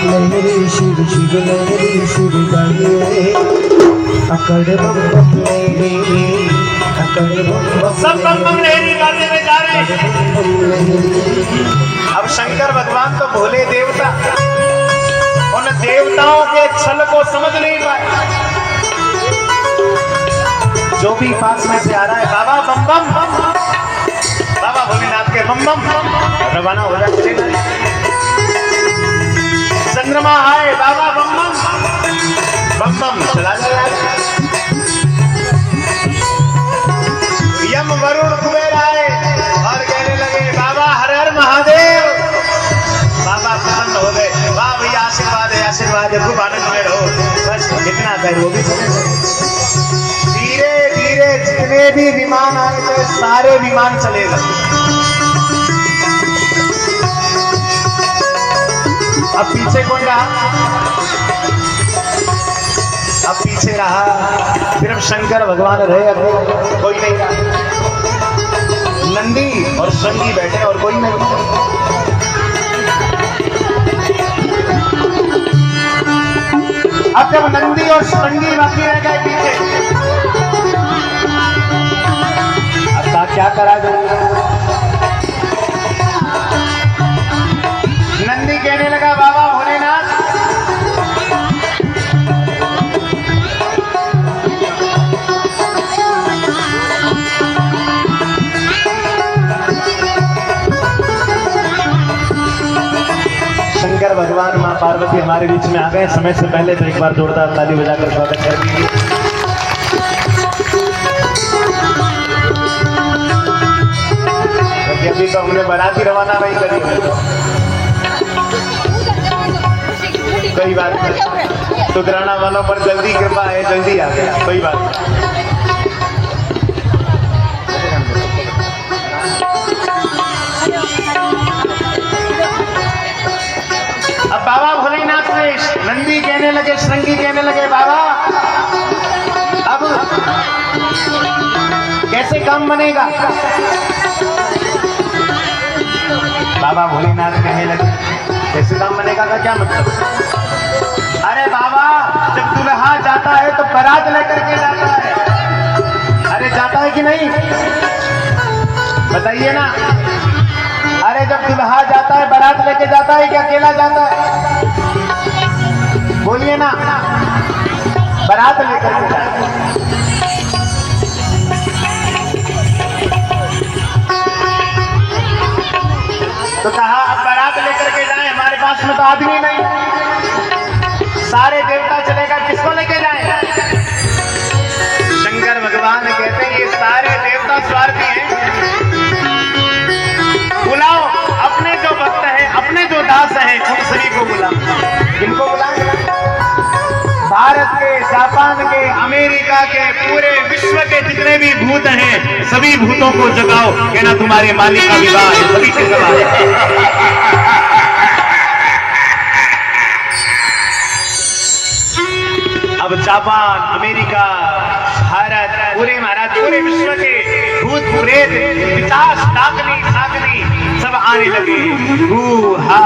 लहरी शिव शिव लहरी शिव गाइए अकड़ बम बम लहरी अकड़ बम बम सब बम बम लहरी गाते हुए जा रहे हैं। अब शंकर भगवान तो भोले देवता उन देवताओं के छल को समझ नहीं पाए। जो भी पास में से आ रहा है बाबा बम बम बाबा भोलेनाथ के बम बम रवाना हो जाए चलेगा। चंद्रमा आए बाबा बम बम चला जाए। यम वरुण कुबेर आए और कहने लगे बाबा हर हर महादेव। बाबा प्रसन्न हो गए। वाह भैया आशीर्वाद है खूब आनंद में रहो। बस जितना कर वो भी चले। धीरे धीरे जितने भी विमान आए थे सारे विमान चले गए। अब पीछे कौन रहा? अब पीछे रहा सिर्फ शंकर भगवान रहे। अब कोई नहीं रहा। नंदी और श्रृंगी बैठे और कोई नहीं। अब जब नंदी और श्रृंगी बाकी रह गए पीछे, अब क्या करा जाए? नंदी कहने लगा बाबा भोलेनाथ शंकर भगवान मां पार्वती हमारे बीच में आ गए। समय से पहले तो एक बार जोरदार ताली बजाकर स्वागत कर दीजिए। क्योंकि अभी तो हमने बाराती रवाना नहीं करी। कोई बात नहीं, सुधराना वालों पर जल्दी कृपा है, जल्दी आ गया। कोई बात नहीं। अब बाबा भोलेनाथ से नंदी कहने लगे, श्रृंगी कहने लगे बाबा अब कैसे काम बनेगा? बाबा भोलेनाथ कहने लगे कैसे काम बनेगा का क्या मतलब? अरे बाबा जब दुल्हा जाता है तो बारात लेकर के जाता है। अरे जाता है कि नहीं बताइए ना। अरे जब दुल्हा जाता है बारात लेके जाता है कि अकेला जाता है? बोलिए ना। बारात लेकर के जाता है। तो कहा अब बारात लेकर के जाए, हमारे पास में तो आदमी नहीं, सारे देवता चलेगा, किसको लेके जाए? शंकर भगवान कहते हैं ये सारे देवता स्वार्थी हैं। बुलाओ अपने जो भक्त हैं, अपने जो दास हैं, उन सभी को बुलाओ। किनको बुलाएं? भारत के, जापान के, अमेरिका के, पूरे विश्व के जितने भी भूत हैं सभी भूतों को जगाओ। कहना तुम्हारे मालिक का विवाह है, सभी के सवाल। अब जापान, अमेरिका, भारत, पूरे महाराज पूरे विश्व के भूत प्रेत पिशाच डाकनी साकनी सब आने लगे। हू हा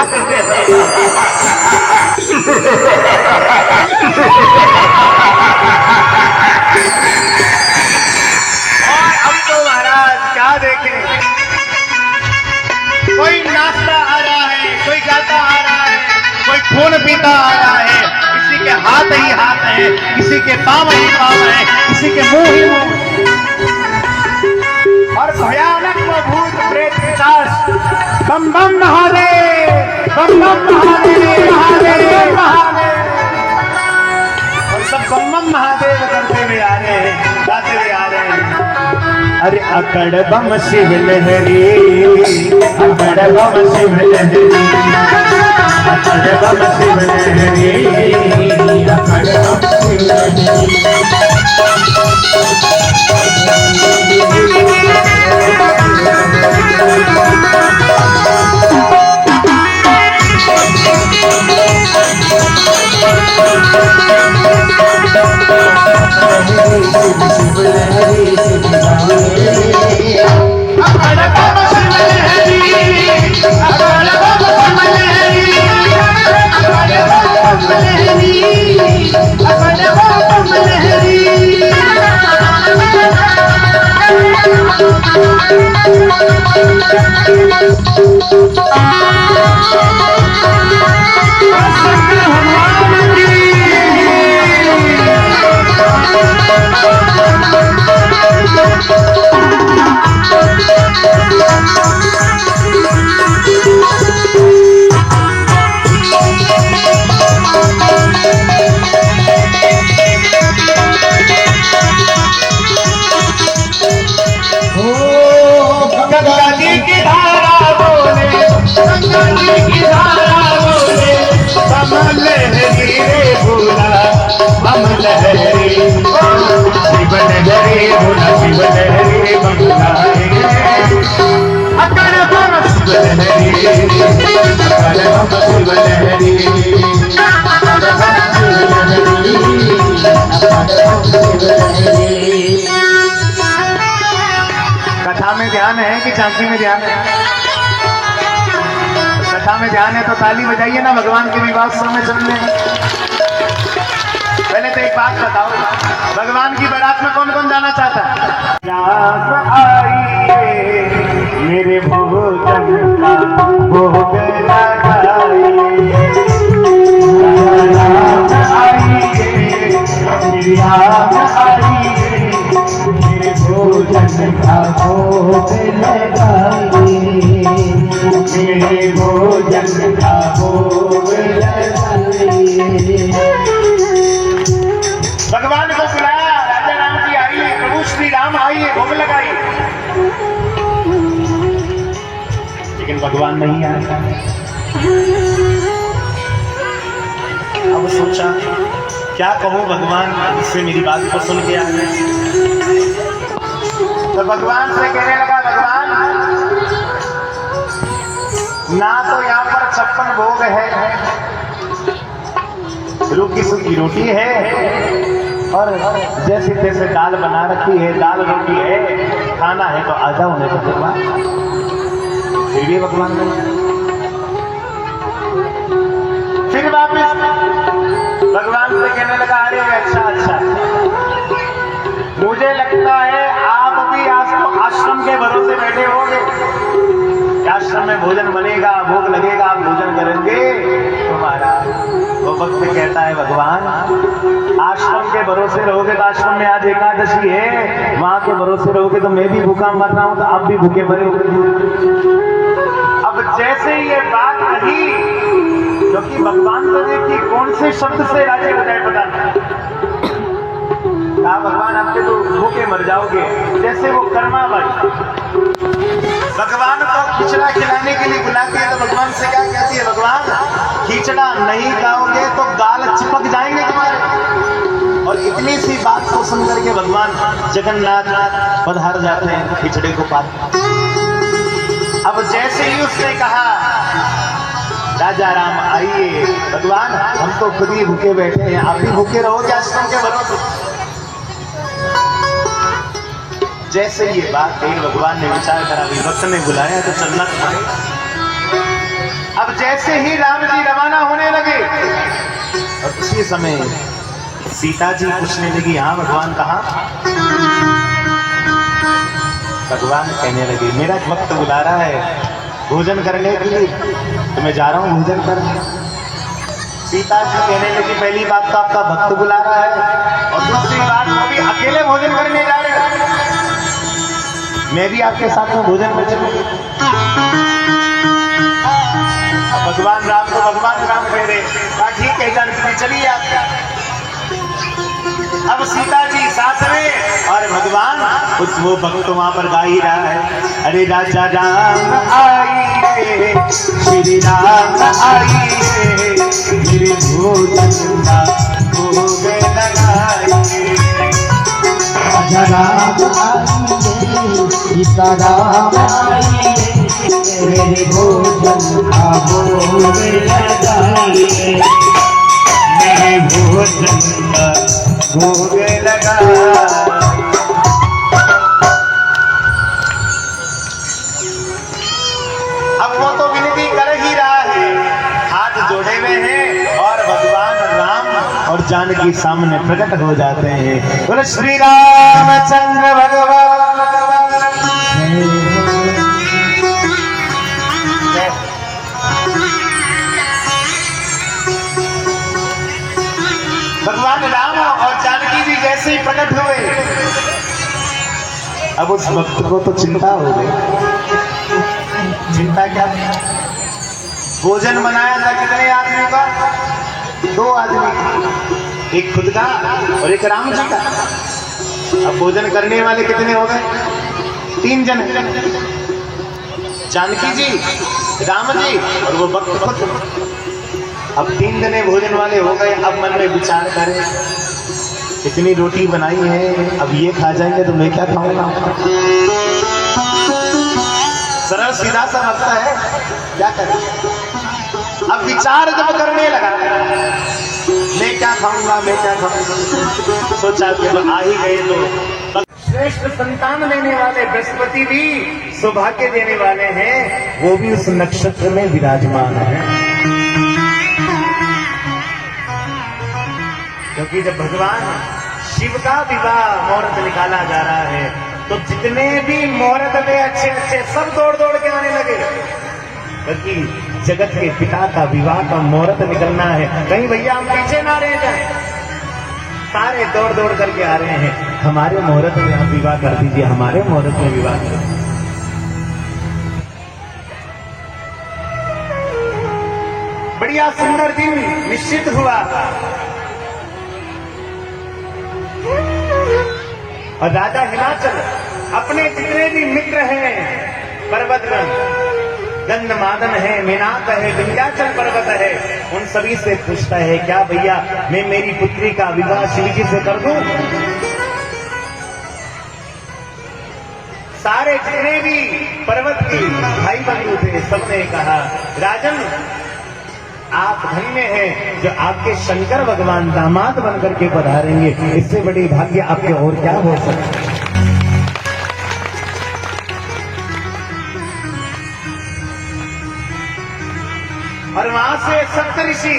करते और अब तो महाराज क्या देखें, कोई नाचता आ रहा है, कोई गाता आ रहा है, कोई खून पीता आ रहा है, किसी के हाथ ही हाथ है, किसी के पांव ही पांव है, किसी के मुंह ही मुंह। और भयानक वो भूत प्रेत पिशाच बम बम महादेव, बम बम महादेव, महादेव महादेव, और सब बम बम महादेव करते हुए आ रहे हैं, गाते हुए आ रहे हैं। अरे अकड़ बम शिव लहरी, अकड़ बम शिव लहरी, अकड़ बम शिव लहरी, अकड़ बम शिव लहरी। कथा में ध्यान है कि झांकी में ध्यान है? कथा में ध्यान है तो ताली बजाइए ना भगवान के विवाह में चलने। पहले तो एक बात बताओ, भगवान की बारात में कौन कौन जाना चाहता है? रात आइए मेरे भोजन का भोग लगाइए, रात आइए मेरी रात आइए मेरे भोजन का भोग लगाइए, मेरे भोजन का भोग लगाइए। भगवान को बुलाया, राजा राम जी आइए, प्रभु श्री राम आइए, भोग लगाइए, लेकिन भगवान नहीं आया। अब सोचा क्या कहूं भगवान जिससे मेरी बात को सुन के आ गए। तो भगवान से कहने लगा, भगवान ना तो यहाँ पर 56 भोग है, रूखी सूखी रोटी है और जैसे तैसे दाल बना रखी है, दाल रोटी है, खाना है तो आ जाओ नहीं तो भगवान। फिर भी भगवान नहीं। फिर वापिस भगवान से कहने लगा, अरे अच्छा अच्छा, मुझे लगता है आप अभी आश्रम के भरोसे बैठे होंगे, आश्रम में भोजन बनेगा, भोग लगेगा, आप भोजन करेंगे तुम्हारा। वो भक्त कहता है, भगवान आश्रम के भरोसे रहोगे तो आश्रम में आज एकादशी है, वहां के भरोसे रहोगे तो मैं भी भूखा मर रहा हूं तो आप भी भूखे मरे। अब जैसे ये बात कही, क्योंकि भगवान तो देखिए कौन से शब्द से राजी हो जाए पता नहीं, कहा भगवान आपके तो भूखे मर जाओगे, जैसे वो कर्मा भाई भगवान को खिचड़ा खिलाने के लिए बुलाती है तो भगवान से क्या कहती है, भगवान खिचड़ा नहीं खाओगे तो गाल चिपक जाएंगे तुम्हारे। और इतनी सी बात को सुन करके भगवान जगन्नाथ पधार जाते हैं खिचड़े को पार। अब जैसे ही उसने कहा, राजा राम आइए, भगवान हम तो खुद ही भूखे बैठे हैं, आप भी भूखे रहोगे आश्रम के भरोसे। जैसे ये बात कही, भगवान ने विचार करा, भक्त ने बुलाया तो चलना था। अब जैसे ही राम जी रवाना होने लगे और उसी समय सीता जी पूछने लगी, हाँ भगवान कहाँ? भगवान कहने लगे, मेरा भक्त बुला रहा है भोजन करने के लिए, तो मैं जा रहा हूँ भोजन करने। सीता जी कहने लगी, पहली बात तो आपका भक्त बुला रहा है और दूसरी बात वो भी अकेले भोजन करने जा रहे हैं, मैं भी आपके साथ में भोजन में चलूंगी। भगवान राम को भगवान राम कह रहे, ठीक है जानकी चलिए आप। अब सीता जी साथ में और भगवान कुछ वो भक्त वहां पर गा ही रहा है, अरे राजा राम आइए, श्री राम आइए, मेरे भोजन का भोग लगाइए, राजा राम आइए, सीता राम आइए, मेरे भोजन का भोग लगाइए, मेरे भोजन का भोग लगा। अब वो तो विनती कर ही रहा है, हाथ जोड़े हुए हैं और भगवान राम और जानकी सामने प्रकट हो जाते हैं। बोले श्री रामचंद्र भगवान। प्रकट हुए। अब उस भक्त को तो चिंता हो गई। चिंता क्या? भोजन बनाया था कितने आदमियों का? 2 आदमी, एक खुद का और एक राम जी का। अब भोजन करने वाले कितने हो गए? 3 जन, जानकी जी, राम जी और वो भक्त खुद। अब 3 जने भोजन वाले हो गए। अब मन में विचार करें, इतनी रोटी बनाई है, अब ये खा जाएंगे तो मैं क्या खाऊंगा? सरल सीधा सा लगता है, क्या करें? अब विचार जब करने लगा, मैं क्या खाऊंगा, मैं क्या खाऊंगा, सोचा कि आ ही गए तो श्रेष्ठ संतान देने वाले बृहस्पति भी सौभाग्य देने वाले हैं, वो भी उस नक्षत्र में विराजमान है। क्योंकि जब भगवान शिव का विवाह मुहूर्त निकाला जा रहा है तो जितने भी मुहूर्त में अच्छे अच्छे सब दौड़ दौड़ के आने लगे। क्योंकि जगत के पिता का विवाह का मुहूर्त निकलना है, कहीं भैया हम पीछे ना रह जाए। सारे दौड़ दौड़ करके आ रहे हैं, हमारे मुहूर्त में आप विवाह कर दीजिए, हमारे मुहूर्त में विवाह कर दीजिए। बढ़िया सुंदर दिन निश्चित हुआ और राजा हिमाचल अपने जितने भी मित्र हैं, पर्वतगण, गंधमादन है, मेनाक है, विंध्याचल पर्वत है, उन सभी से पूछता है, क्या भैया मैं मेरी पुत्री का विवाह शिव जी से कर दूं? सारे जितने भी पर्वत के भाई बंधु थे, सबने कहा, राजन आप धन्य हैं जो आपके शंकर भगवान दामाद बनकर के पधारेंगे, इससे बड़ी भाग्य आपके और क्या हो सकता है? और वहां से सप्तऋषि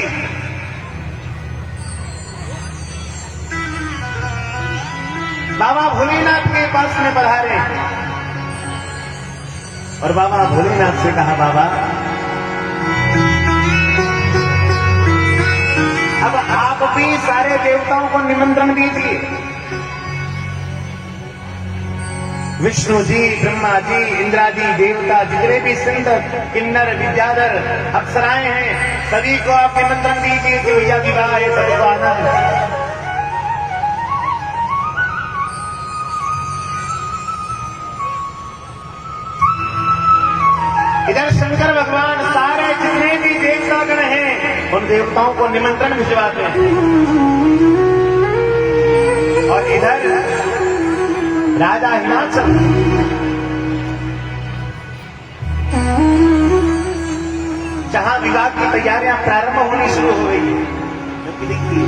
बाबा भोलेनाथ के पास में पधारे और बाबा भोलेनाथ से कहा, बाबा अब आप भी सारे देवताओं को निमंत्रण दीजिए। विष्णु जी, ब्रह्मा जी, इंद्रादि देवता, जितने भी सुंदर किन्नर विद्याधर अप्सराएं हैं, सभी को आप निमंत्रण दीजिए कि भैया विवाह है, सबको आना है। इधर शंकर भगवान सारे जितने भी देवतागण हैं, उन देवताओं को निमंत्रण भिजवाते हैं और इधर राजा हिमाचल जहां विवाह की तैयारियां प्रारंभ होनी शुरू हो गई। क्योंकि देखिए,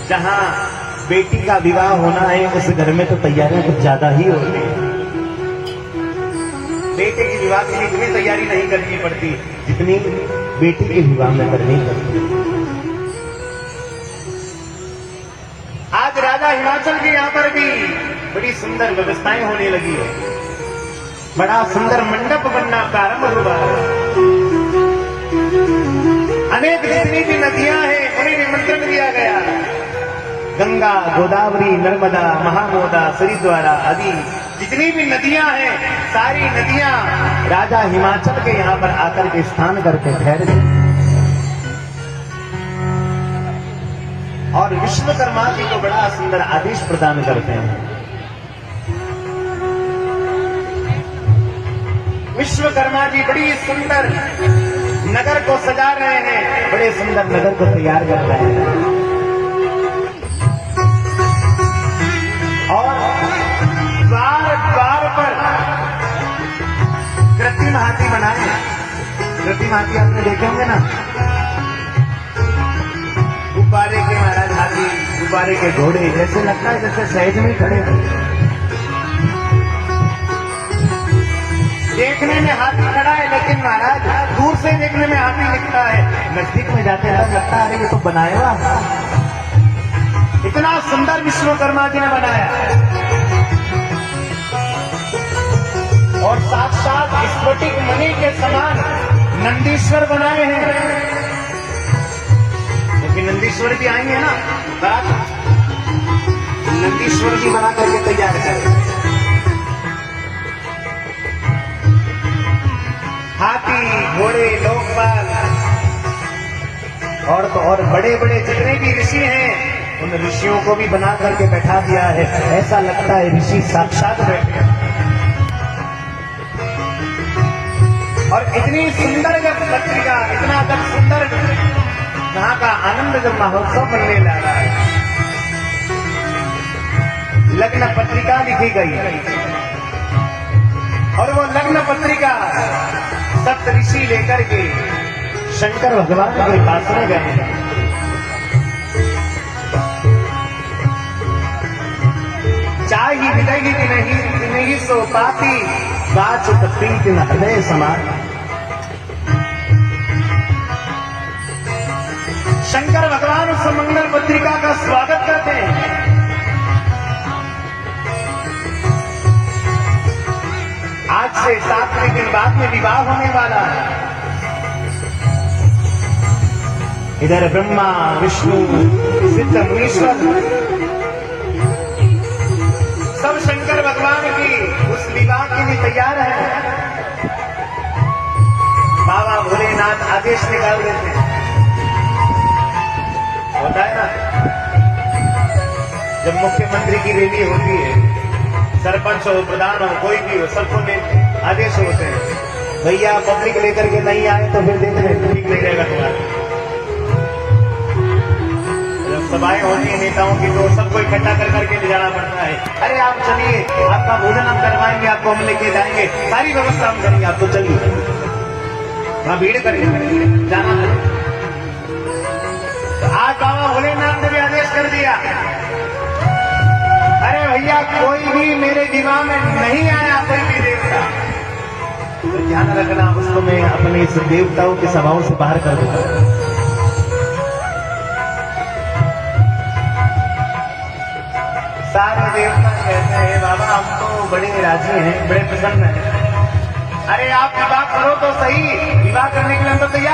जहां बेटी का विवाह होना है उस घर में तो तैयारियां कुछ ज्यादा ही होती है। बेटे के विवाह के लिए इतनी तैयारी नहीं करनी पड़ती जितनी बेटी के विवाह में करनी पड़ती। आज राजा हिमाचल के यहाँ पर भी बड़ी सुंदर व्यवस्थाएं होने लगी है, बड़ा सुंदर मंडप बनना प्रारंभ हुआ है। अनेक जितनी भी नदियां हैं उन्हें निमंत्रण दिया गया। गंगा, गोदावरी, नर्मदा, महानोदा, सरिद्वारा आदि जितनी भी नदियां हैं, सारी नदियां राजा हिमाचल के यहाँ पर आकर के स्नान करके ठहर गई और विश्वकर्मा जी को बड़ा सुंदर आदेश प्रदान करते हैं। विश्वकर्मा जी बड़ी सुंदर नगर को सजा रहे हैं, बड़े सुंदर नगर को तैयार कर रहे हैं और द्वार द्वार पर कृत्रिम हाथी बनाए। कृत्रिम हाथी आपने देखे होंगे ना, गुब्बारे के महाराज हाथी, गुब्बारे के घोड़े, जैसे लगता है जैसे सहज में खड़े हैं। देखने में हाथी खड़ा है लेकिन महाराज दूर से देखने में हाथी दिखता है, नजदीक में जाते तब लगता है ये तो बनाया हुआ। इतना सुंदर विश्वकर्मा जी ने बनाया और साक्षात स्फटिक मणि के समान नंदीश्वर बनाए हैं। क्योंकि नंदीश्वर भी आएंगे ना बारात, नंदीश्वर जी बना करके तैयार करें। हाथी घोड़े लोकपाल और बड़े बड़े जितने भी ऋषि हैं उन ऋषियों को भी बना करके बैठा दिया है। ऐसा लगता है ऋषि साक्षात बैठे हैं। और इतनी सुंदर जब पत्रिका, इतना जब सुंदर यहाँ का आनंद जब महोत्सव बनने लगा है, लग्न पत्रिका लिखी गई और वो लग्न पत्रिका सप्त ऋषि लेकर के शंकर भगवान के पास में गए। चाही विदई की नहीं सो पाती, बाचुत प्रीत न हृदय समान। शंकर भगवान उस मंगल पत्रिका का स्वागत करते हैं। आज से 7वें दिन बाद में विवाह होने वाला है। इधर ब्रह्मा विष्णु सिद्ध मुनीश्वर सब शंकर भगवान की उस विवाह के लिए तैयार है। बाबा भोलेनाथ आदेश निकाल देते हैं। होता है ना, जब मुख्यमंत्री की रैली होती है, सरपंच हो प्रधान हो कोई भी हो, सबको आदेश होते हैं, भैया पब्लिक लेकर के नहीं आए तो फिर देख रहे ठीक नहीं रहेगा तुम्हारा। जब सभाएं होती है नेताओं की तो सबको इकट्ठा कर करके ले जाना पड़ता है। अरे आप चलिए, आपका भोजन हम करवाएंगे, आपको हम लेके जाएंगे, सारी व्यवस्था हम करेंगे, आप तो चलिए। वहां भीड़ करेंगे, जाना है। तो आज बाबा भोलेनाथ ने भी आदेश कर दिया, अरे भैया कोई भी मेरे विवाह में नहीं आया, कोई भी देवता, तो ध्यान रखना उसको मैं अपने इस देवताओं की सभाओं से बाहर कर दूंगा। सारे देवता कहते हैं बाबा हम तो बड़े राजी हैं, बड़े प्रसन्न हैं। अरे आप विवाह करो तो सही, विवाह करने के लिए हम तो तैयार